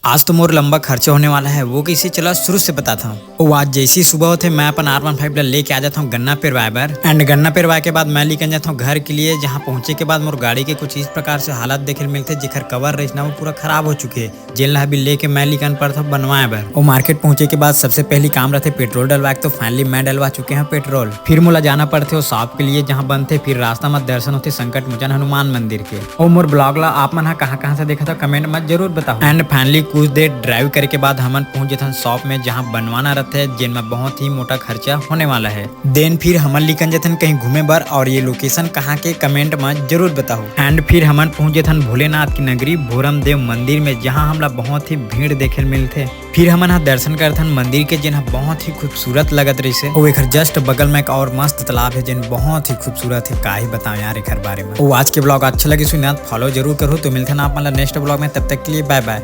आज तो मोर लंबा खर्चा होने वाला है, वो कैसे चला शुरू से बता था। वो आज जैसी सुबह होते मैं अपन R15 लेके आ जाता हूँ गन्ना पेरवाए बर। एंड गन्ना पेरवाए के बाद मैं लेकर जाता हूँ घर के लिए, जहाँ पहुंचे के बाद मोर गाड़ी के कुछ इस प्रकार से हालत देखे मिलते जेकर कवर रचना वो पूरा खराब हो चुके है, जेल अभी लेके मैं लिखन पड़ता बनवाए बर। वो मार्केट पहुंचे के बाद सबसे पहली काम रहते पेट्रोल डलवा, तो फाइनली मैं डलवा चुके हैं पेट्रोल। फिर मोला जाना पड़ते वो शॉप के लिए जहाँ बनते, फिर रास्ता में दर्शन होते संकट मोचन हनुमान मंदिर के। और मोर ब्लॉग ला आप मन कहाँ से देखा था कमेंट में जरूर बताओ। एंड फाइनली कुछ देर ड्राइव करे के बाद हमन पहुंच जाते शॉप में जहां बनवाना रहता है, जिनमें बहुत ही मोटा खर्चा होने वाला है। देन फिर हमन लिखन जाते कहीं घूमे बर, और ये लोकेशन कहाँ के कमेंट में जरूर बताओ। एंड फिर हमन पहुंच जाते भोलेनाथ की नगरी भोरम देव मंदिर में, जहां हमला बहुत ही भीड़ देखे मिलते। फिर हमन दर्शन करथन मंदिर के, जिन बहुत ही खूबसूरत लगत रही। और एक जस्ट बगल में एक और मस्त तालाब है, जिन बहुत ही खूबसूरत है। का ही बताओ यार एक बारे में। वो आज के ब्लॉग अच्छा लगे सुना फॉलो जरूर करो। तो मिलते हैं आप मतलब नेक्स्ट ब्लॉग में, तब तक के लिए बाय बाय।